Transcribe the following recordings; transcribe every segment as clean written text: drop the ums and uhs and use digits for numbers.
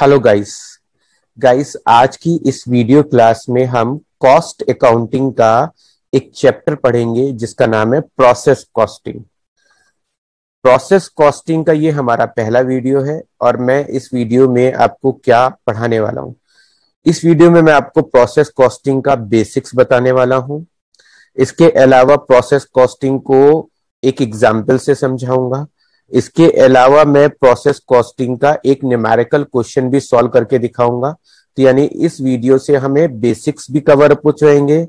Hello guys. आज की इस वीडियो क्लास में हम कॉस्ट अकाउंटिंग का एक चैप्टर पढ़ेंगे जिसका नाम है प्रोसेस कॉस्टिंग। प्रोसेस कॉस्टिंग का ये हमारा पहला वीडियो है और मैं इस वीडियो में आपको क्या पढ़ाने वाला हूं। इस वीडियो में मैं आपको प्रोसेस कॉस्टिंग का बेसिक्स बताने वाला हूं। इसके अलावा प्रोसेस कॉस्टिंग को एक एग्जाम्पल से समझाऊंगा। इसके अलावा मैं प्रोसेस कॉस्टिंग का एक न्यूमेरिकल क्वेश्चन भी सॉल्व करके दिखाऊंगा। तो यानी इस वीडियो से हमें बेसिक्स भी कवर अप हो जाएंगे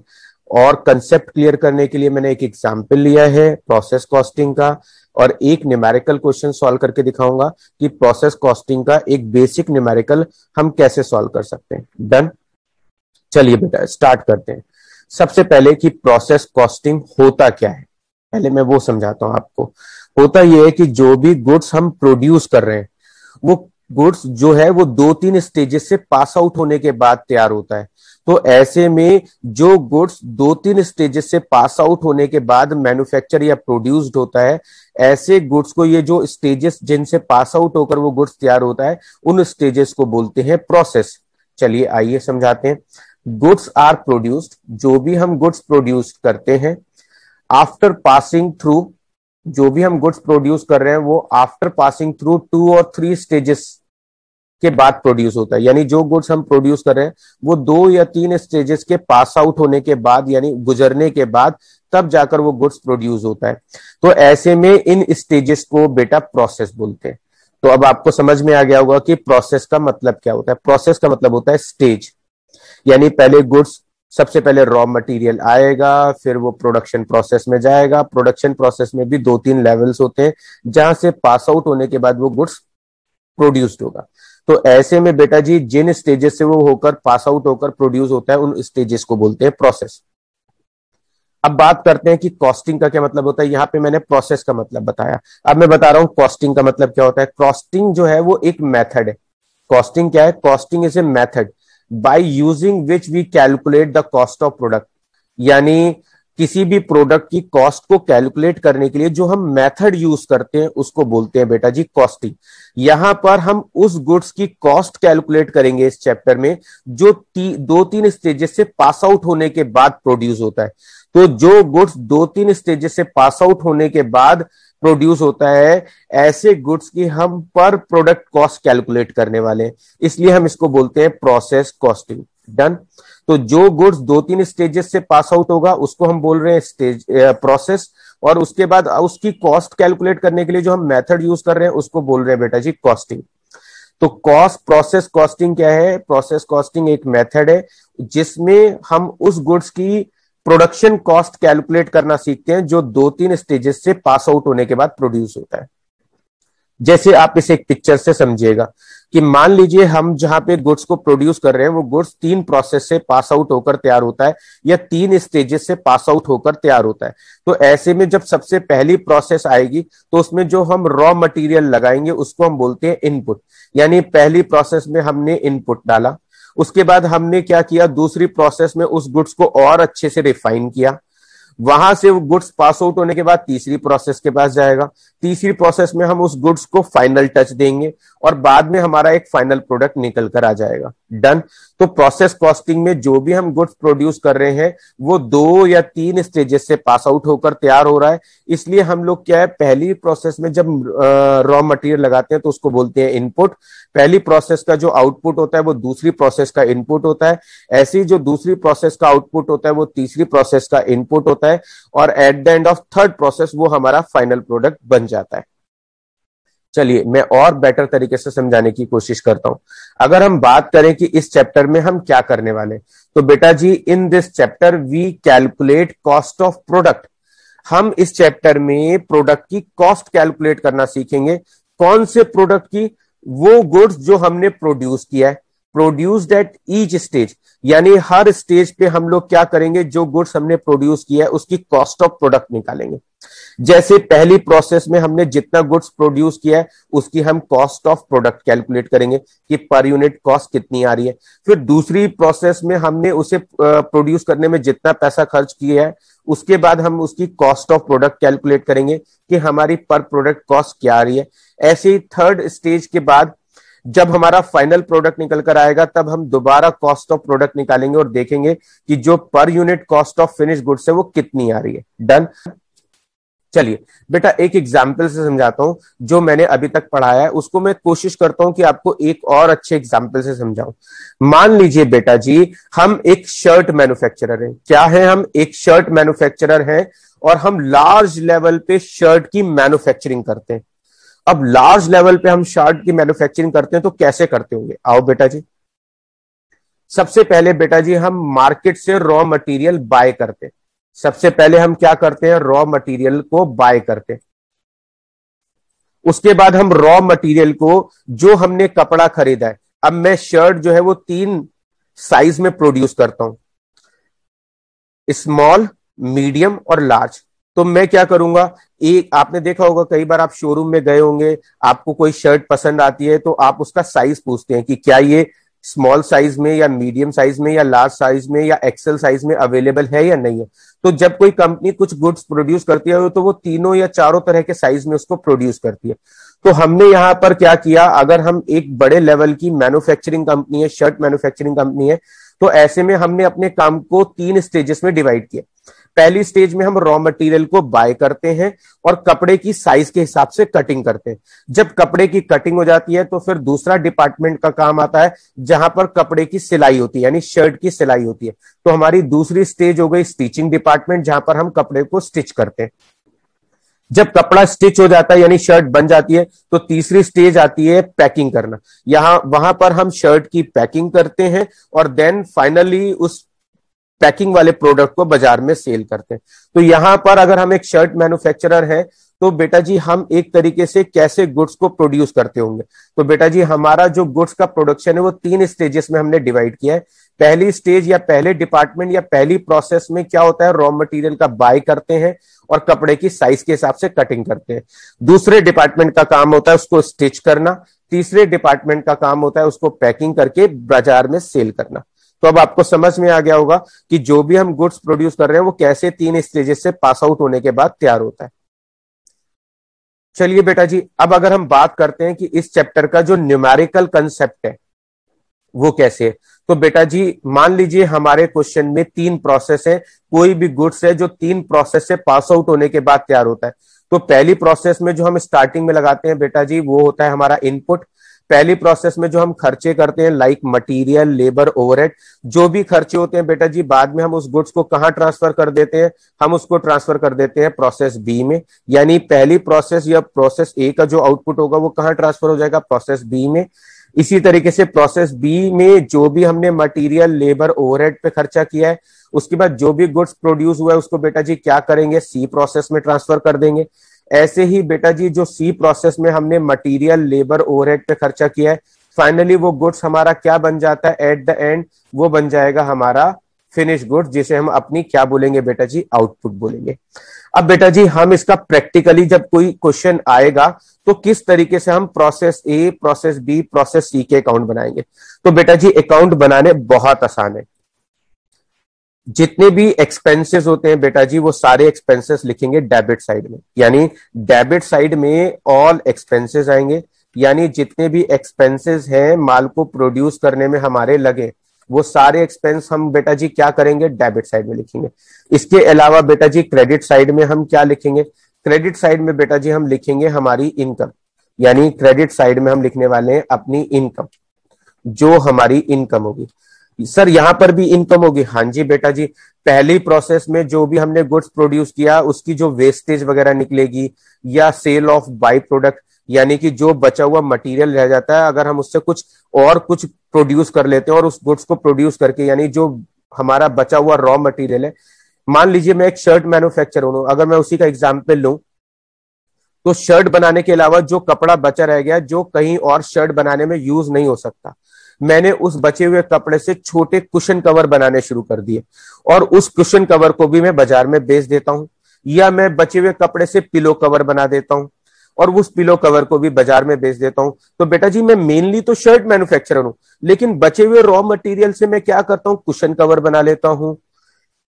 और कंसेप्ट क्लियर करने के लिए मैंने एक एग्जाम्पल लिया है प्रोसेस कॉस्टिंग का और एक न्यूमेरिकल क्वेश्चन सॉल्व करके दिखाऊंगा कि प्रोसेस कॉस्टिंग का एक बेसिक न्यूमेरिकल हम कैसे सॉल्व कर सकते हैं। डन। चलिए बेटा स्टार्ट करते हैं। सबसे पहले कि प्रोसेस कॉस्टिंग होता क्या है, पहले मैं वो समझाता हूं आपको। होता यह है कि जो भी गुड्स हम प्रोड्यूस कर रहे हैं वो गुड्स जो है वो 2-3 स्टेजेस से पास आउट होने के बाद तैयार होता है। तो ऐसे में जो गुड्स 2-3 स्टेजेस से पास आउट होने के बाद मैन्युफैक्चर या प्रोड्यूस्ड होता है, ऐसे गुड्स को, ये जो स्टेजेस जिनसे पास आउट होकर वो गुड्स तैयार होता है, उन स्टेजेस को बोलते हैं प्रोसेस। चलिए आइए समझाते हैं। गुड्स आर प्रोड्यूस्ड, जो भी हम गुड्स प्रोड्यूस करते हैं आफ्टर पासिंग थ्रू, जो भी हम गुड्स प्रोड्यूस कर रहे हैं वो आफ्टर पासिंग थ्रू 2 और 3 स्टेजेस के बाद प्रोड्यूस होता है। यानी जो गुड्स हम प्रोड्यूस कर रहे हैं वो 2 या 3 स्टेजेस के पास आउट होने के बाद, यानी गुजरने के बाद, तब जाकर वो गुड्स प्रोड्यूस होता है। तो ऐसे में इन स्टेजेस को बेटा प्रोसेस बोलते हैं। तो अब आपको समझ में आ गया होगा कि प्रोसेस का मतलब क्या होता है। प्रोसेस का मतलब होता है स्टेज, यानी पहले गुड्स, सबसे पहले रॉ मटेरियल आएगा, फिर वो प्रोडक्शन प्रोसेस में जाएगा। प्रोडक्शन प्रोसेस में भी 2-3 लेवल्स होते हैं जहां से पास आउट होने के बाद वो गुड्स प्रोड्यूस्ड होगा। तो ऐसे में बेटा जी जिन स्टेजेस से वो होकर पास आउट होकर प्रोड्यूस होता है उन स्टेजेस को बोलते हैं प्रोसेस। अब बात करते हैं कि कॉस्टिंग का क्या मतलब होता है। यहां पे मैंने प्रोसेस का मतलब बताया, अब मैं बता रहा हूं कॉस्टिंग का मतलब क्या होता है। कॉस्टिंग जो है वो एक मेथड है। कॉस्टिंग क्या है? Costing is a method by using which we calculate the cost of product. यानी किसी भी प्रोडक्ट की कॉस्ट को कैलकुलेट करने के लिए जो हम मेथड यूज करते हैं उसको बोलते हैं बेटा जी कॉस्टिंग। यहां पर हम उस गुड्स की कॉस्ट कैलकुलेट करेंगे इस चैप्टर में जो 2-3 स्टेजेस से पास आउट होने के बाद प्रोड्यूस होता है। तो जो गुड्स 2-3 स्टेजेस से पास आउट होने के बाद प्रोड्यूस होता है, ऐसे गुड्स की हम पर प्रोडक्ट कॉस्ट कैलकुलेट करने वाले हैं, इसलिए हम इसको बोलते हैं प्रोसेस कॉस्टिंग। डन। तो जो गुड्स 2-3 स्टेजेस से पास आउट होगा उसको हम बोल रहे हैं स्टेज प्रोसेस, और उसके बाद उसकी कॉस्ट कैलकुलेट करने के लिए जो हम मेथड यूज कर रहे हैं उसको बोल रहे हैं बेटा जी कॉस्टिंग। तो प्रोसेस कॉस्टिंग क्या है? प्रोसेस कॉस्टिंग एक मेथड है जिसमें हम उस गुड्स की प्रोडक्शन कॉस्ट कैलकुलेट करना सीखते हैं जो 2-3 स्टेजेस से पास आउट होने के बाद प्रोड्यूस होता है। जैसे आप इसे एक पिक्चर से समझिएगा कि मान लीजिए हम जहां पे गुड्स को प्रोड्यूस कर रहे हैं वो गुड्स 3 प्रोसेस से पास आउट होकर तैयार होता है या 3 स्टेजेस से पास आउट होकर तैयार होता है। तो ऐसे में जब सबसे पहली प्रोसेस आएगी तो उसमें जो हम रॉ मटेरियल लगाएंगे उसको हम बोलते हैं इनपुट। यानी पहली प्रोसेस में हमने इनपुट डाला, उसके बाद हमने क्या किया, दूसरी प्रोसेस में उस गुड्स को और अच्छे से रिफाइन किया, वहां से वो गुड्स पास आउट होने के बाद तीसरी प्रोसेस के पास जाएगा, तीसरी प्रोसेस में हम उस गुड्स को फाइनल टच देंगे और बाद में हमारा एक फाइनल प्रोडक्ट निकल कर आ जाएगा। डन। तो प्रोसेस कॉस्टिंग में जो भी हम गुड्स प्रोड्यूस कर रहे हैं वो 2 या 3 स्टेजेस से पास आउट होकर तैयार हो रहा है, इसलिए हम लोग क्या है, पहली प्रोसेस में जब रॉ मटेरियल लगाते हैं तो उसको बोलते हैं इनपुट। पहली प्रोसेस का जो आउटपुट होता है वो दूसरी प्रोसेस का इनपुट होता है, ऐसे ही जो दूसरी प्रोसेस का आउटपुट होता है वो तीसरी प्रोसेस का इनपुट होता है, और at the end of third process वो हमारा फाइनल प्रोडक्ट बन जाता है। चलिए मैं और बेटर तरीके से समझाने की कोशिश करता हूं। अगर हम बात करें कि इस चैप्टर में हम क्या करने वाले, तो बेटा जी in this chapter we calculate cost of product. हम इस चैप्टर में प्रोडक्ट की कॉस्ट कैलकुलेट करना सीखेंगे। कौन से प्रोडक्ट की? वो गुड्स जो हमने प्रोड्यूस किया है, प्रोड्यूस्ड एट ईच स्टेज। यानी हर स्टेज पे हम लोग क्या करेंगे, जो गुड्स हमने प्रोड्यूस किया है उसकी कॉस्ट ऑफ प्रोडक्ट निकालेंगे। जैसे पहली प्रोसेस में हमने जितना गुड्स प्रोड्यूस किया है उसकी हम कॉस्ट ऑफ प्रोडक्ट कैलकुलेट करेंगे कि पर यूनिट कॉस्ट कितनी आ रही है। फिर दूसरी प्रोसेस में हमने उसे प्रोड्यूस करने में जितना पैसा खर्च किया है उसके बाद हम उसकी कॉस्ट ऑफ प्रोडक्ट कैलकुलेट करेंगे कि हमारी पर प्रोडक्ट कॉस्ट क्या आ रही है। ऐसे ही थर्ड स्टेज के बाद जब हमारा फाइनल प्रोडक्ट निकल कर आएगा तब हम दोबारा कॉस्ट ऑफ प्रोडक्ट निकालेंगे और देखेंगे कि जो पर unit cost of finish goods है वो कितनी आ रही है। डन। चलिए बेटा एक एग्जाम्पल से समझाता हूं, जो मैंने अभी तक पढ़ाया है उसको मैं कोशिश करता हूं कि आपको एक और अच्छे एग्जाम्पल से समझाऊं। मान लीजिए बेटा जी हम एक शर्ट मैन्युफैक्चरर हैं। क्या है? हम एक शर्ट मैन्युफैक्चरर हैं और हम लार्ज लेवल पे शर्ट की मैन्युफैक्चरिंग करते हैं। अब लार्ज लेवल पे हम शर्ट की मैन्युफैक्चरिंग करते हैं तो कैसे करते होंगे? आओ बेटा जी, सबसे पहले बेटा जी हम मार्केट से रॉ मटेरियल बाय करते हैं। सबसे पहले हम क्या करते हैं? रॉ मटेरियल को बाय करते हैं। उसके बाद हम रॉ मटेरियल को, जो हमने कपड़ा खरीदा है, अब मैं शर्ट जो है वो 3 साइज में प्रोड्यूस करता हूं, स्मॉल, मीडियम और लार्ज। तो मैं क्या करूंगा, एक आपने देखा होगा कई बार आप शोरूम में गए होंगे, आपको कोई शर्ट पसंद आती है तो आप उसका साइज पूछते हैं कि क्या ये स्मॉल साइज में या मीडियम साइज में या लार्ज साइज में या एक्सेल साइज में अवेलेबल है या नहीं है। तो जब कोई कंपनी कुछ गुड्स प्रोड्यूस करती है तो वो तीनों या चारों तरह के साइज में उसको प्रोड्यूस करती है। तो हमने यहां पर क्या किया, अगर हम एक बड़े लेवल की मैन्युफैक्चरिंग कंपनी है, शर्ट मैन्युफैक्चरिंग कंपनी है, तो ऐसे में हमने अपने काम को 3 स्टेजेस में डिवाइड किया। पहली स्टेज में हम रॉ मटेरियल को बाय करते हैं और कपड़े की साइज के हिसाब से कटिंग करते हैं। जब कपड़े की कटिंग हो जाती है तो फिर दूसरा डिपार्टमेंट का काम आता है जहां पर कपड़े की सिलाई होती है, यानी शर्ट की सिलाई होती है। तो हमारी दूसरी स्टेज हो गई स्टिचिंग डिपार्टमेंट, जहां पर हम कपड़े को स्टिच करते हैं। जब कपड़ा स्टिच हो जाता है यानी शर्ट बन जाती है तो तीसरी स्टेज आती है पैकिंग करना। वहां पर हम शर्ट की पैकिंग करते हैं और देन फाइनली उस पैकिंग वाले प्रोडक्ट को बाजार में सेल करते हैं। तो यहां पर अगर हम एक शर्ट मैन्युफैक्चरर है तो बेटा जी हम एक तरीके से कैसे गुड्स को प्रोड्यूस करते होंगे। तो बेटा जी हमारा जो गुड्स का प्रोडक्शन है वो 3 स्टेजेस में हमने डिवाइड किया है। पहली स्टेज या पहले डिपार्टमेंट या पहली प्रोसेस में क्या होता है, रॉ मटेरियल का बाय करते हैं और कपड़े की साइज के हिसाब से कटिंग करते हैं। दूसरे डिपार्टमेंट का काम होता है उसको स्टिच करना। तीसरे डिपार्टमेंट का काम होता है उसको पैकिंग करके बाजार में सेल करना। तो अब आपको समझ में आ गया होगा कि जो भी हम गुड्स प्रोड्यूस कर रहे हैं वो कैसे 3 स्टेजेस से पास आउट होने के बाद तैयार होता है। चलिए बेटा जी अब अगर हम बात करते हैं कि इस चैप्टर का जो न्यूमेरिकल कंसेप्ट है वो कैसे है, तो बेटा जी मान लीजिए हमारे क्वेश्चन में 3 प्रोसेस है। कोई भी गुड्स है जो 3 प्रोसेस से पास आउट होने के बाद तैयार होता है। तो पहली प्रोसेस में जो हम स्टार्टिंग में लगाते हैं बेटा जी वो होता है हमारा इनपुट। पहली प्रोसेस में जो हम खर्चे करते हैं लाइक मटेरियल, लेबर, ओवरहेड, जो भी खर्चे होते हैं बेटा जी बाद में हम उस गुड्स को कहां ट्रांसफर कर देते हैं, हम उसको ट्रांसफर कर देते हैं प्रोसेस बी में। यानी पहली प्रोसेस या प्रोसेस ए का जो आउटपुट होगा वो कहां ट्रांसफर हो जाएगा, प्रोसेस बी में। इसी तरीके से प्रोसेस बी में जो भी हमने मटेरियल, लेबर, ओवरहेड पे खर्चा किया है उसके बाद जो भी गुड्स प्रोड्यूस हुआ है उसको बेटा जी क्या करेंगे, सी प्रोसेस में ट्रांसफर कर देंगे। ऐसे ही बेटा जी जो सी प्रोसेस में हमने मटेरियल, लेबर, ओवरहेड पे खर्चा किया है फाइनली वो गुड्स हमारा क्या बन जाता है एट द एंड, वो बन जाएगा हमारा फिनिश गुड्स, जिसे हम अपनी क्या बोलेंगे बेटा जी, आउटपुट बोलेंगे। अब बेटा जी हम इसका प्रैक्टिकली जब कोई क्वेश्चन आएगा तो किस तरीके से हम process A, process B, process C के अकाउंट बनाएंगे। तो बेटा जी अकाउंट बनाने बहुत आसान है। जितने भी एक्सपेंसेस होते हैं बेटा जी वो सारे एक्सपेंसेस लिखेंगे डेबिट साइड में, यानी डेबिट साइड में ऑल एक्सपेंसेस आएंगे। यानी जितने भी एक्सपेंसेस हैं माल को प्रोड्यूस करने में हमारे लगे वो सारे एक्सपेंस हम बेटा जी क्या करेंगे, डेबिट साइड में लिखेंगे। इसके अलावा बेटा जी क्रेडिट साइड में हम क्या लिखेंगे, क्रेडिट साइड में बेटा जी हम लिखेंगे हमारी इनकम। यानी क्रेडिट साइड में हम लिखने वाले हैं अपनी इनकम, जो हमारी इनकम होगी। सर यहां पर भी इनकम होगी, हाँ जी बेटा जी। पहली प्रोसेस में जो भी हमने गुड्स प्रोड्यूस किया उसकी जो वेस्टेज वगैरह निकलेगी या सेल ऑफ बाई प्रोडक्ट, यानी कि जो बचा हुआ मटेरियल रह जाता है अगर हम उससे कुछ प्रोड्यूस कर लेते हैं और उस गुड्स को प्रोड्यूस करके, यानी जो हमारा बचा हुआ रॉ मटेरियल है। मान लीजिए मैं एक शर्ट मैन्युफैक्चरर हूं, अगर मैं उसी का एग्जाम्पल लूं तो शर्ट बनाने के अलावा जो कपड़ा बचा रह गया जो कहीं और शर्ट बनाने में यूज नहीं हो सकता, मैंने उस बचे हुए कपड़े से छोटे कुशन कवर बनाने शुरू कर दिए और उस कुशन कवर को भी मैं बाजार में बेच देता हूं। या मैं बचे हुए कपड़े से पिलो कवर बना देता हूं और उस पिलो कवर को भी बाजार में बेच देता हूं। तो बेटा जी मैं मेनली तो शर्ट मैन्युफैक्चरर हूं, लेकिन बचे हुए रॉ मटेरियल से मैं क्या करता हूं, कुशन कवर बना लेता हूं,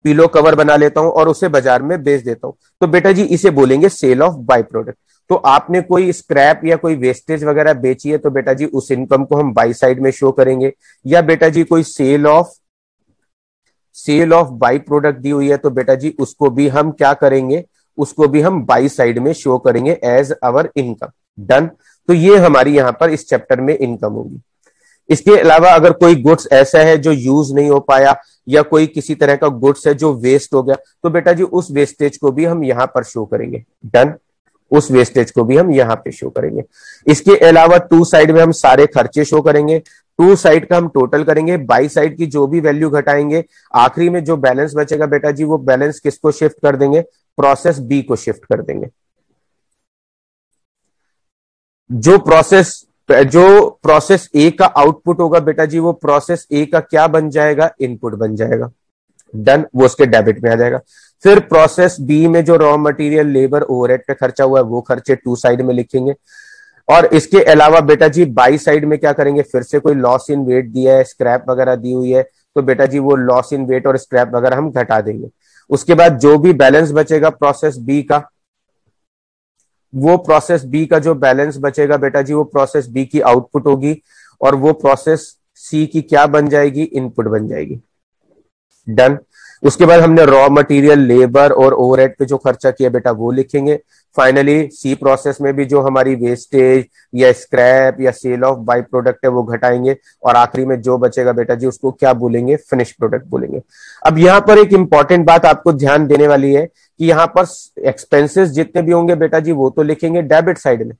पिलो कवर बना लेता हूं और उसे बाजार में बेच देता हूं। तो बेटा जी इसे बोलेंगे सेल ऑफ बाय प्रोडक्ट। तो आपने कोई स्क्रैप या कोई वेस्टेज वगैरह बेची है तो बेटा जी उस इनकम को हम बाई साइड में शो करेंगे, या बेटा जी कोई सेल ऑफ बाई प्रोडक्ट दी हुई है तो बेटा जी उसको भी हम क्या करेंगे, उसको भी हम बाई साइड में शो करेंगे एज अवर इनकम। डन। तो ये हमारी यहां पर इस चैप्टर में इनकम होगी। इसके अलावा अगर कोई गुड्स ऐसा है जो यूज नहीं हो पाया या कोई किसी तरह का गुड्स है जो वेस्ट हो गया तो बेटा जी उस वेस्टेज को भी हम यहां पर शो करेंगे। डन। उस वेस्टेज को भी हम यहां पे शो करेंगे। इसके अलावा टू साइड में हम सारे खर्चे शो करेंगे, टू साइड का हम टोटल करेंगे, बाई साइड की जो भी वैल्यू घटाएंगे, आखिरी में जो बैलेंस बचेगा बेटा जी वो बैलेंस किसको शिफ्ट कर देंगे, प्रोसेस बी को शिफ्ट कर देंगे। जो प्रोसेस ए का आउटपुट होगा बेटा जी वो प्रोसेस ए का क्या बन जाएगा, इनपुट बन जाएगा। डन। वो उसके डेबिट में आ जाएगा। फिर प्रोसेस बी में जो रॉ मटेरियल, लेबर, ओवरहेड पे खर्चा हुआ है वो खर्चे टू साइड में लिखेंगे। और इसके अलावा बेटा जी बाई साइड में क्या करेंगे, फिर से कोई लॉस इन वेट दिया है, स्क्रैप वगैरह दी हुई है तो बेटा जी वो लॉस इन वेट और स्क्रैप वगैरह हम घटा देंगे। उसके बाद जो भी बैलेंस बचेगा प्रोसेस बी का, वो प्रोसेस बी का जो बैलेंस बचेगा बेटा जी वो प्रोसेस बी की आउटपुट होगी और वो प्रोसेस सी की क्या बन जाएगी, इनपुट बन जाएगी। डन। उसके बाद हमने रॉ मटेरियल, लेबर और ओवरहेड पे जो खर्चा किया बेटा वो लिखेंगे। फाइनली सी प्रोसेस में भी जो हमारी वेस्टेज या स्क्रैप या सेल ऑफ बाई प्रोडक्ट है वो घटाएंगे और आखिरी में जो बचेगा बेटा जी उसको क्या बोलेंगे, फिनिश प्रोडक्ट बोलेंगे। अब यहां पर एक इंपॉर्टेंट बात आपको ध्यान देने वाली है कि यहां पर एक्सपेंसेस जितने भी होंगे बेटा जी वो तो लिखेंगे डेबिट साइड में,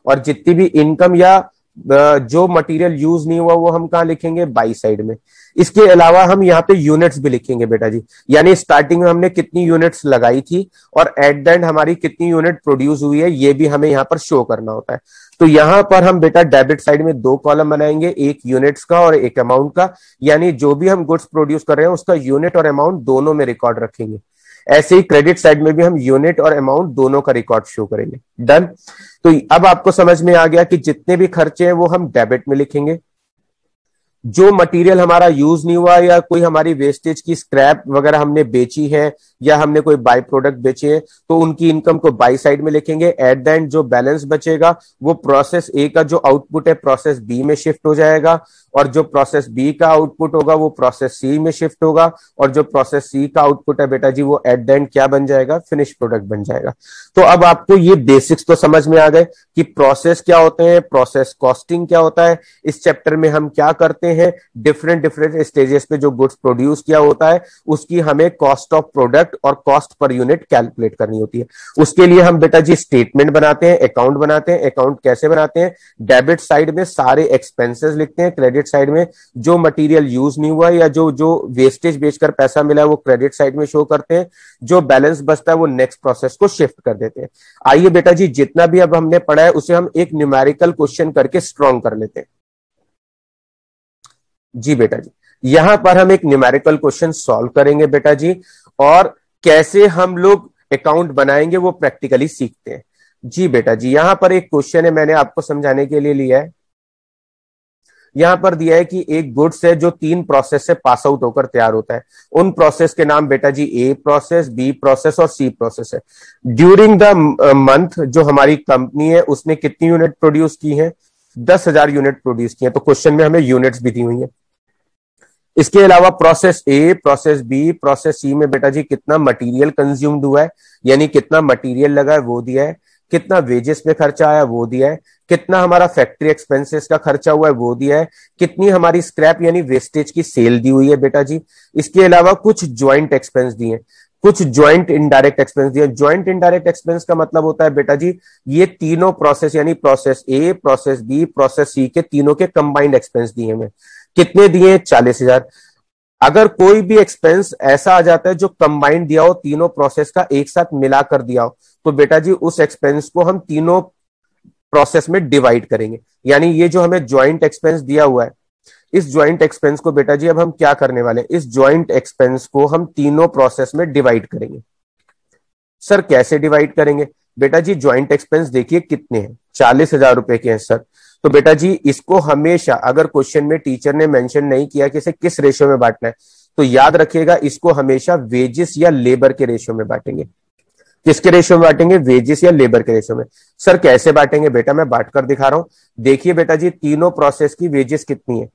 और जितनी भी इनकम या जो मटेरियल यूज नहीं हुआ वो हम कहां लिखेंगे, बाई साइड में। इसके अलावा हम यहाँ पे यूनिट्स भी लिखेंगे बेटा जी, यानी स्टार्टिंग में हमने कितनी यूनिट्स लगाई थी और एट द एंड हमारी कितनी यूनिट प्रोड्यूस हुई है ये भी हमें यहाँ पर शो करना होता है। तो यहां पर हम बेटा डेबिट साइड में दो कॉलम बनाएंगे, एक यूनिट्स का और एक अमाउंट का, यानी जो भी हम गुड्स प्रोड्यूस कर रहे हैं उसका यूनिट और अमाउंट दोनों में रिकॉर्ड रखेंगे। ऐसे ही क्रेडिट साइड में भी हम यूनिट और अमाउंट दोनों का रिकॉर्ड शो करेंगे। डन। तो अब आपको समझ में आ गया कि जितने भी खर्चे हैं वो हम डेबिट में लिखेंगे, जो मटेरियल हमारा यूज नहीं हुआ या कोई हमारी वेस्टेज की स्क्रैप वगैरह हमने बेची है या हमने कोई बाई प्रोडक्ट बेचे हैं तो उनकी इनकम को बाई साइड में लिखेंगे। एट द एंड जो बैलेंस बचेगा वो प्रोसेस ए का जो आउटपुट है प्रोसेस बी में शिफ्ट हो जाएगा और जो प्रोसेस बी का आउटपुट होगा वो प्रोसेस सी में शिफ्ट होगा और जो प्रोसेस सी का आउटपुट है बेटा जी वो एट द एंड क्या बन जाएगा, फिनिश प्रोडक्ट बन जाएगा। तो अब आपको ये बेसिक्स तो समझ में आ गए कि प्रोसेस क्या होते हैं, प्रोसेस कॉस्टिंग क्या होता है, इस चैप्टर में हम क्या करते हैं, डिफरेंट डिफरेंट स्टेजेस पे जो गुड्स प्रोड्यूस किया होता है उसकी हमें कॉस्ट ऑफ प्रोडक्ट और कॉस्ट पर यूनिट कैलकुलेट करनी होती है। उसके लिए हम बेटा जी स्टेटमेंट बनाते हैं, अकाउंट बनाते हैं। अकाउंट कैसे बनाते हैं, डेबिट साइड में सारे एक्सपेंसेस लिखते हैं, क्रेडिट साइड में जो मटेरियल यूज नहीं हुआ या जो जो वेस्टेज बेचकर पैसा मिला है वो क्रेडिट साइड में शो करते हैं, जो बैलेंस बचता है वो नेक्स्ट प्रोसेस को शिफ्ट कर देते हैं। आइए बेटा जी जितना भी अब हमने पढ़ा है उसे हम एक न्यूमेरिकल क्वेश्चन करके स्ट्रॉन्ग कर लेते हैं। जी बेटा जी यहां पर हम एक न्यूमेरिकल क्वेश्चन सॉल्व करेंगे बेटा जी, और कैसे हम लोग अकाउंट बनाएंगे वो प्रैक्टिकली सीखते हैं। जी बेटा जी यहां पर एक क्वेश्चन है, मैंने आपको समझाने के लिए लिया है। यहां पर दिया है कि एक गुड्स है जो 3 प्रोसेस से पास आउट होकर तैयार होता है। उन प्रोसेस के नाम बेटा जी ए प्रोसेस, बी प्रोसेस और सी प्रोसेस है। ड्यूरिंग द मंथ जो हमारी कंपनी है उसने कितनी यूनिट प्रोड्यूस की है, 10,000 यूनिट प्रोड्यूस की है। तो क्वेश्चन में हमें यूनिट्स भी दी हुई है। इसके अलावा process A, process B, process C में बेटा जी कितना मटेरियल कंज्यूम्ड हुआ है, यानी कितना मटेरियल लगा है वो दिया है, कितना वेजेस पे खर्चा आया वो दिया है, कितना हमारा फैक्ट्री एक्सपेंसेस का खर्चा हुआ है वो दिया है, कितनी हमारी स्क्रैप यानी वेस्टेज की सेल दी हुई है बेटा जी। इसके अलावा कुछ ज्वाइंट एक्सपेंस दिए हैं, कुछ ज्वाइंट इनडायरेक्ट एक्सपेंस दिए। ज्वाइंट इनडायरेक्ट एक्सपेंस का मतलब होता है बेटा जी ये तीनों प्रोसेस यानी process A, process B, process C के तीनों के कंबाइंड एक्सपेंस दिए हमें। कितने दिए, 40,000। अगर कोई भी एक्सपेंस ऐसा आ जाता है जो कंबाइंड दिया हो, तीनों प्रोसेस का एक साथ मिलाकर दिया हो, तो बेटा जी उस एक्सपेंस को हम तीनों प्रोसेस में डिवाइड करेंगे। यानी ये जो हमें ज्वाइंट एक्सपेंस दिया हुआ है, इस ज्वाइंट एक्सपेंस को बेटा जी अब हम क्या करने वाले हैं, इस ज्वाइंट एक्सपेंस को हम तीनों प्रोसेस में डिवाइड करेंगे। सर कैसे डिवाइड करेंगे, बेटा जी ज्वाइंट एक्सपेंस देखिए कितने हैं, 40,000 रुपए के हैं सर। तो बेटा जी इसको हमेशा, अगर क्वेश्चन में टीचर ने मेंशन नहीं किया कि इसे किस रेशियो में बांटना है, तो याद रखिएगा इसको हमेशा वेजेस या लेबर के रेशियो में बांटेंगे। किसके रेशियो में बांटेंगे, वेजेस या लेबर के रेशियो में। सर कैसे बांटेंगे बेटा, मैं बांट कर दिखा रहा हूं। देखिए बेटा जी, तीनों प्रोसेस की वेजेस कितनी है।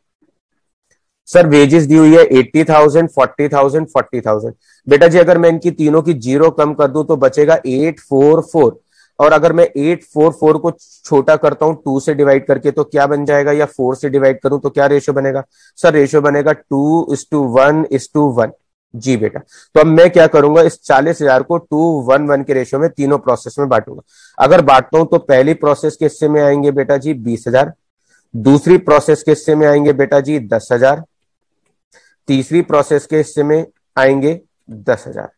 सर वेजेस दी हुई है 80,000, 40,000, 40,000। बेटा जी अगर मैं इनकी तीनों की जीरो कम कर दूं तो बचेगा 844। और अगर मैं 844 को छोटा करता हूं 2 से डिवाइड करके तो क्या बन जाएगा, या 4 से डिवाइड करूं तो क्या रेशियो बनेगा। सर रेशियो बनेगा 2:1:1। जी बेटा, तो अब मैं क्या करूंगा, इस 40,000 को 2:1:1 के रेशियो में तीनों प्रोसेस में बांटूंगा। अगर बांटता हूं तो पहली प्रोसेस के हिस्से में आएंगे बेटा जी 20,000, दूसरी प्रोसेस के हिस्से में आएंगे बेटा जी 10,000, तीसरी प्रोसेस के हिस्से में आएंगे 10,000।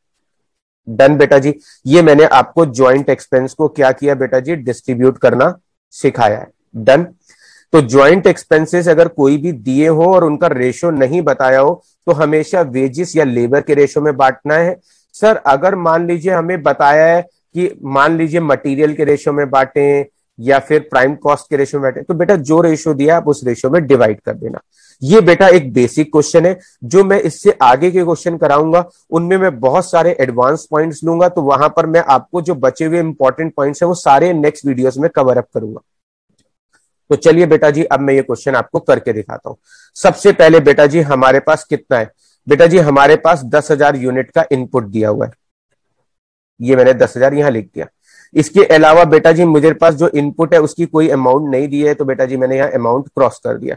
डन बेटा जी, ये मैंने आपको ज्वाइंट एक्सपेंस को क्या किया बेटा जी, डिस्ट्रीब्यूट करना सिखाया है। डन। तो ज्वाइंट एक्सपेंसेस अगर कोई भी दिए हो और उनका रेशो नहीं बताया हो तो हमेशा वेजेस या लेबर के रेशो में बांटना है। सर अगर मान लीजिए हमें बताया है कि मान लीजिए मटेरियल के रेशो में बांटें या फिर प्राइम कॉस्ट के रेशो में बांटें, तो बेटा जो रेशो दिया आप उस रेशो में डिवाइड कर देना। ये बेटा एक बेसिक क्वेश्चन है। जो मैं इससे आगे के क्वेश्चन कराऊंगा उनमें मैं बहुत सारे एडवांस पॉइंट्स लूंगा, तो वहां पर मैं आपको जो बचे हुए इंपॉर्टेंट पॉइंट्स हैं वो सारे नेक्स्ट वीडियोस में कवर अप करूंगा। तो चलिए बेटा जी, अब मैं ये क्वेश्चन आपको करके दिखाता हूं। सबसे पहले बेटा जी हमारे पास कितना है, बेटा जी हमारे पास 10,000 यूनिट का इनपुट दिया हुआ है। ये मैंने 10,000 यहां लिख दिया। इसके अलावा बेटा जी मुझे पास जो इनपुट है उसकी कोई अमाउंट नहीं दी है, तो बेटा जी मैंने यहां अमाउंट क्रॉस कर दिया।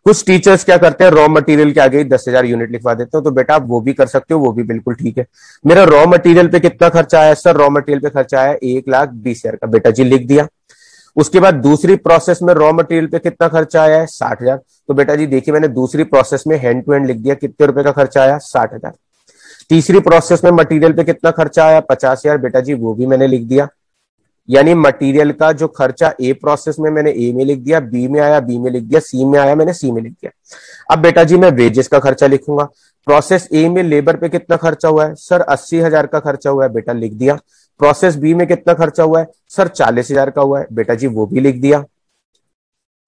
कुछ टीचर्स क्या करते हैं, रॉ मटेरियल के आगे 10,000 यूनिट लिखवा देते हो, तो बेटा आप वो भी कर सकते हो, वो भी बिल्कुल ठीक है। मेरा रॉ मटेरियल पे कितना खर्चा आया, सर रॉ मटेरियल पे खर्चा आया 1,20,000 का, बेटा जी लिख दिया। उसके बाद दूसरी प्रोसेस में रॉ मटेरियल पे कितना खर्चा आया है 60,000, तो बेटा जी देखिए मैंने दूसरी प्रोसेस में हैंड टू हैंड लिख दिया कितने रुपए का खर्चा आया 60,000। तीसरी प्रोसेस में मटेरियल पे कितना खर्चा आया 50,000, बेटा जी वो भी मैंने लिख दिया। यानी मटेरियल का जो खर्चा ए प्रोसेस में मैंने ए में लिख दिया, बी में आया बी में लिख दिया, सी में आया मैंने सी में लिख दिया। अब बेटा जी मैं वेजेस का खर्चा लिखूंगा। प्रोसेस ए में लेबर पे कितना खर्चा हुआ है, सर 80,000 का खर्चा हुआ है, बेटा लिख दिया। प्रोसेस बी में कितना खर्चा हुआ है, सर 40,000 का हुआ है, बेटा जी वो भी लिख दिया।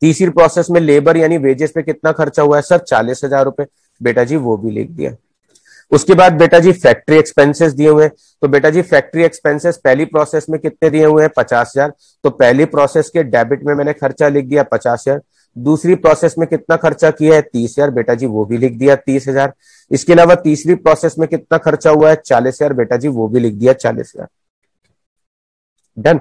तीसरी प्रोसेस में लेबर यानी वेजेस पे कितना खर्चा हुआ है, सर 40,000 रुपए, बेटा जी वो भी लिख दिया। उसके बाद बेटा जी फैक्ट्री एक्सपेंसेस दिए हुए हैं, तो बेटा जी फैक्ट्री एक्सपेंसेस पहली प्रोसेस में कितने दिए हुए हैं 50,000, तो पहली प्रोसेस के डेबिट में मैंने खर्चा लिख दिया 50,000। दूसरी प्रोसेस में कितना खर्चा किया है 30,000, बेटा जी वो भी लिख दिया 30,000। इसके अलावा तीसरी प्रोसेस में कितना खर्चा हुआ है 40,000, बेटा जी वो भी लिख दिया 40,000। डन।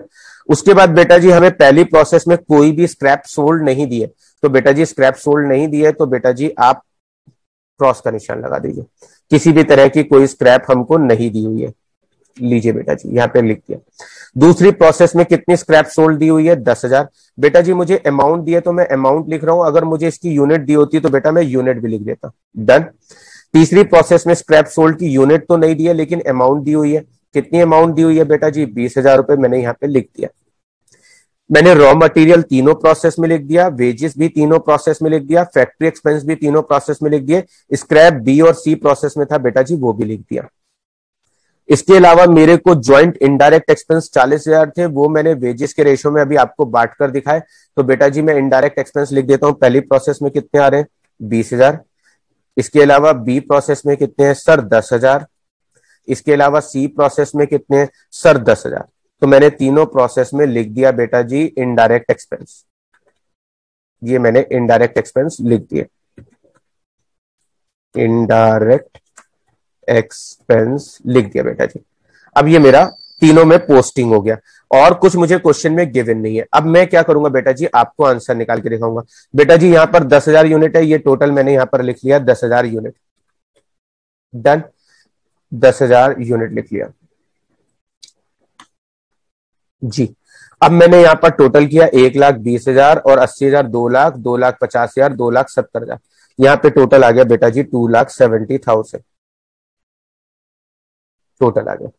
उसके बाद बेटा जी हमें पहली प्रोसेस में कोई भी स्क्रैप सोल्ड नहीं दिए, तो बेटा जी स्क्रैप सोल्ड नहीं दिए तो बेटा जी आप क्रॉस का निशान लगा दीजिए, किसी भी तरह की कोई स्क्रैप हमको नहीं दी हुई है। लीजिए बेटा जी यहां पे लिख दिया। दूसरी प्रोसेस में कितनी स्क्रैप सोल्ड दी हुई है 10,000, बेटा जी मुझे अमाउंट दिए तो मैं अमाउंट लिख रहा हूं, अगर मुझे इसकी यूनिट दी होती तो बेटा मैं यूनिट भी लिख देता। डन। तीसरी प्रोसेस में स्क्रैप सोल्ड की यूनिट तो नहीं दी है लेकिन अमाउंट दी हुई है, कितनी अमाउंट दी हुई है बेटा जी 20,000 रुपए, मैंने यहां पे लिख दिया। मैंने रॉ मटेरियल तीनों प्रोसेस में लिख दिया, वेजेस भी तीनों प्रोसेस में लिख दिया, फैक्ट्री एक्सपेंस भी तीनों प्रोसेस में लिख दिए, स्क्रैप बी और सी प्रोसेस में था बेटा जी वो भी लिख दिया। इसके अलावा मेरे को ज्वाइंट इनडायरेक्ट एक्सपेंस 40,000 थे, वो मैंने वेजेस के रेशो में अभी आपको बांट कर दिखाए, तो बेटा जी मैं इनडायरेक्ट एक्सपेंस लिख देता हूं। पहली प्रोसेस में कितने आ रहे हैं 20,000। इसके अलावा बी प्रोसेस में कितने हैं सर 10,000। इसके अलावा सी प्रोसेस में कितने हैं सर 10,000। तो मैंने तीनों प्रोसेस में लिख दिया बेटा जी इनडायरेक्ट एक्सपेंस, ये मैंने इनडायरेक्ट एक्सपेंस लिख दिए। इनडायरेक्ट एक्सपेंस लिख दिया बेटा जी। अब ये मेरा तीनों में पोस्टिंग हो गया और कुछ मुझे क्वेश्चन में गिवन नहीं है। अब मैं क्या करूंगा बेटा जी, आपको आंसर निकाल के दिखाऊंगा। बेटा जी यहां पर 10,000 यूनिट है, ये टोटल मैंने यहां पर लिख लिया 10,000 यूनिट। डन। 10,000 यूनिट लिख लिया जी। अब मैंने यहां पर टोटल किया 1,20,000 और 80,000 2,00,000, 2,50,000, 2,70,000, यहां पे टोटल आ गया बेटा जी 2,70,000 टोटल आ गया।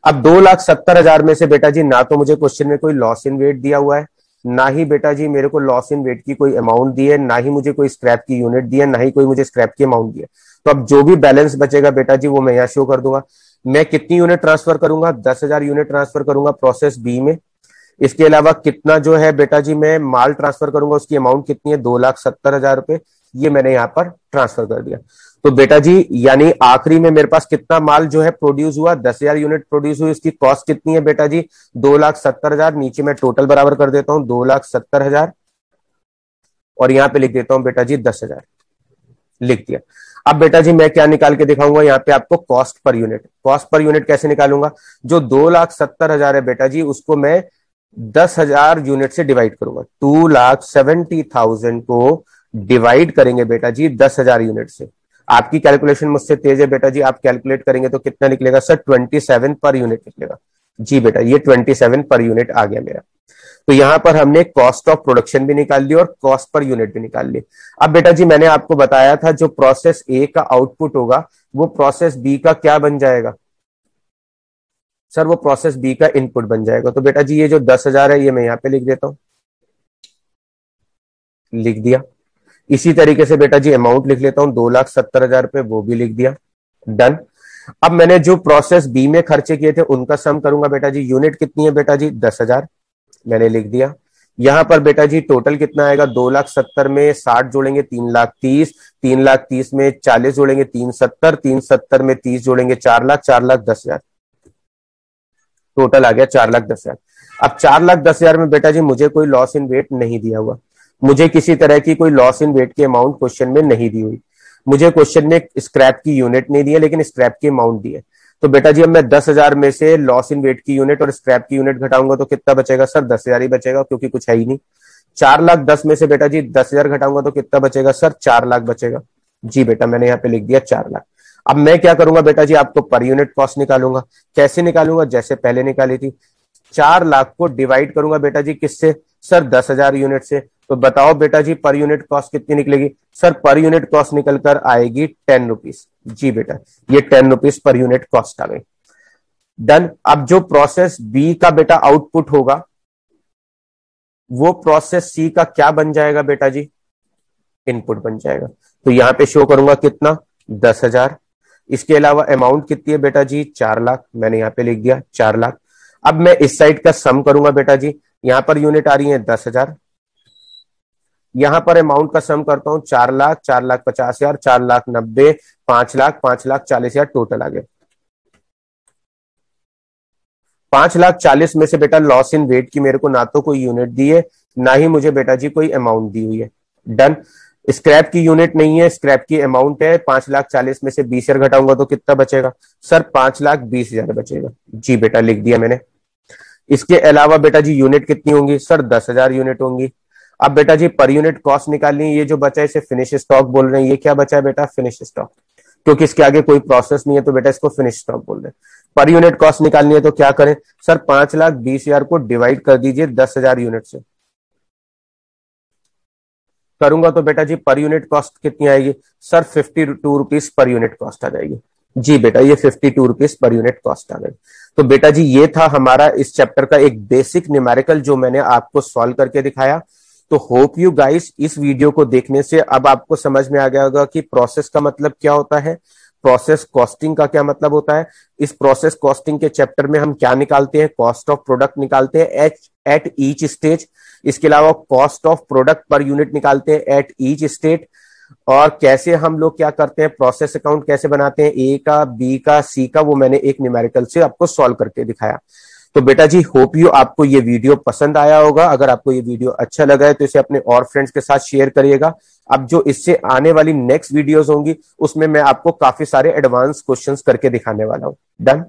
अब 2,70,000 में से बेटा जी ना तो मुझे क्वेश्चन में कोई लॉस इन वेट दिया हुआ है, ना ही बेटा जी मेरे को लॉस इन वेट की कोई अमाउंट दी है, ना ही मुझे कोई स्क्रैप की यूनिट दी है, ना ही कोई मुझे स्क्रैप की अमाउंट दी है। तो अब जो भी बैलेंस बचेगा बेटा जी वो मैं यहाँ शो कर दूंगा। मैं कितनी यूनिट ट्रांसफर करूंगा 10,000 यूनिट ट्रांसफर करूंगा प्रोसेस बी में। इसके अलावा कितना जो है बेटा जी मैं माल ट्रांसफर करूंगा, उसकी अमाउंट कितनी है 2,70,000 रुपए। ये मैंने यहाँ पर ट्रांसफर कर दिया। तो बेटा जी यानी आखिरी में मेरे पास कितना माल जो है प्रोड्यूस हुआ, 10,000 यूनिट प्रोड्यूस हुई। इसकी कॉस्ट कितनी है बेटा जी, 2,70,000। नीचे मैं टोटल बराबर कर देता हूं 2,70,000 और यहाँ पे लिख देता हूं बेटा जी 10,000, लिख दिया। अब बेटा जी मैं क्या निकाल के दिखाऊंगा यहाँ पे आपको, cost per unit. Cost per unit कैसे निकालूंगा, जो 2,70,000 है बेटा जी उसको मैं 10,000 यूनिट से डिवाइड करूंगा। 2,70,000 को डिवाइड करेंगे बेटा जी 10,000 यूनिट से। आपकी कैलकुलेशन मुझसे तेज है बेटा जी, आप कैलकुलेट करेंगे तो कितना निकलेगा सर, 27 पर यूनिट निकलेगा। जी बेटा ये 27 पर यूनिट आ गया मेरा। तो यहां पर हमने कॉस्ट ऑफ प्रोडक्शन भी निकाल ली और कॉस्ट पर यूनिट भी निकाल ली। अब बेटा जी मैंने आपको बताया था जो प्रोसेस ए का आउटपुट होगा वो प्रोसेस बी का क्या बन जाएगा सर, वो प्रोसेस बी का इनपुट बन जाएगा। तो बेटा जी ये जो 10,000 है ये मैं यहां पे लिख देता हूं, लिख दिया। इसी तरीके से बेटा जी अमाउंट लिख लेता हूं 2,70,000 रुपए, वो भी लिख दिया, डन। अब मैंने जो प्रोसेस बी में खर्चे किए थे उनका सम करूंगा बेटा जी। यूनिट कितनी है बेटा जी 10,000, मैंने लिख दिया। यहां पर बेटा जी टोटल कितना आएगा, 2,70,000 में 60 जोड़ेंगे 3,30,000, 3,30,000 में 40 जोड़ेंगे 370,000, 370,000 में 30 जोड़ेंगे 4,00,000, 4,10,000, टोटल आ गया 4,10,000। अब 4,10,000 में बेटा जी मुझे कोई लॉस इन वेट नहीं दिया हुआ, मुझे किसी तरह की कोई लॉस इन वेट की अमाउंट क्वेश्चन में नहीं दी हुई। मुझे क्वेश्चन में स्क्रैप की यूनिट नहीं दी है लेकिन स्क्रैप की अमाउंट दी है। तो बेटा जी अब मैं 10,000 में से लॉस इन वेट की यूनिट और स्क्रैप की यूनिट घटाऊंगा तो कितना बचेगा सर, 10,000 ही बचेगा क्योंकि कुछ है ही नहीं। 4,10,000 में से बेटा जी 10,000 घटाऊंगा तो कितना बचेगा सर, 4,00,000 बचेगा। जी बेटा मैंने यहाँ पे लिख दिया 4,00,000। अब मैं क्या करूंगा बेटा जी, आपको पर यूनिट कॉस्ट निकालूंगा। कैसे निकालूंगा, जैसे पहले निकाली थी। 4,00,000 को डिवाइड करूंगा बेटा जी किससे सर, 10,000 यूनिट से। तो बताओ बेटा जी पर यूनिट कॉस्ट कितनी निकलेगी सर, पर यूनिट कॉस्ट निकल कर आएगी 10 रुपीज। जी बेटा ये 10 रुपीज पर यूनिट कॉस्ट आ गई, डन। अब जो प्रोसेस बी का बेटा आउटपुट होगा वो प्रोसेस सी का क्या बन जाएगा बेटा जी, इनपुट बन जाएगा। तो यहां पे शो करूंगा कितना, 10,000। इसके अलावा अमाउंट कितनी है बेटा जी, 4,00,000, मैंने यहां पे लिख दिया 4,00,000। अब मैं इस साइड का सम करूंगा बेटा जी, यहां पर यूनिट आ रही है 10,000, यहां पर अमाउंट का सम करता हूं 4,00,000, 4,50,000, 4,90,000, 5,00,000, 5,40,000, टोटल आ गया 5,40,000 में से बेटा लॉस इन वेट की मेरे को ना तो कोई यूनिट दी है ना ही मुझे बेटा जी कोई अमाउंट दी हुई है, डन। स्क्रैप की यूनिट नहीं है, स्क्रैप की अमाउंट है। 5,40,000 में से 20,000 घटाऊंगा तो कितना बचेगा सर, 5,20,000 बचेगा। जी बेटा लिख दिया मैंने। इसके अलावा बेटा जी यूनिट कितनी होंगी सर, 10,000 यूनिट होंगी। अब बेटा जी पर यूनिट कॉस्ट निकालनी है, ये जो बचा है इसे फिनिश स्टॉक बोल रहे हैं। ये क्या बचा है बेटा, फिनिश स्टॉक, क्योंकि इसके आगे कोई प्रोसेस नहीं है तो बेटा इसको फिनिश स्टॉक बोल रहे हैं। पर यूनिट कॉस्ट निकालनी है तो क्या करें सर, 5,20,000 को डिवाइड कर दीजिए 10,000 यूनिट से। करूंगा तो बेटा जी पर यूनिट कॉस्ट कितनी आएगी sir, 52 rupees per unit cost आ जाएगी। जी बेटा ये 52 रुपीज पर यूनिट कॉस्ट आ गई। तो बेटा जी ये था हमारा इस चैप्टर का एक बेसिक न्यूमेरिकल जो मैंने आपको सॉल्व करके दिखाया। तो होप यू गाइस इस वीडियो को देखने से अब आपको समझ में आ गया होगा कि प्रोसेस का मतलब क्या होता है, प्रोसेस कॉस्टिंग का क्या मतलब होता है। इस प्रोसेस कॉस्टिंग के चैप्टर में हम क्या निकालते हैं, कॉस्ट ऑफ प्रोडक्ट निकालते हैं एट ईच स्टेज। इसके अलावा cost of product per unit निकालते हैं एट ईच स्टेट। और कैसे हम लोग क्या करते हैं, प्रोसेस अकाउंट कैसे बनाते हैं, ए का, बी का, सी का, वो मैंने एक न्यूमेरिकल से आपको सॉल्व करके दिखाया। तो बेटा जी होप यू आपको ये वीडियो पसंद आया होगा। अगर आपको ये वीडियो अच्छा लगा है तो इसे अपने और फ्रेंड्स के साथ शेयर करिएगा। अब जो इससे आने वाली नेक्स्ट वीडियोस होंगी उसमें मैं आपको काफी सारे एडवांस क्वेश्चंस करके दिखाने वाला हूं, डन।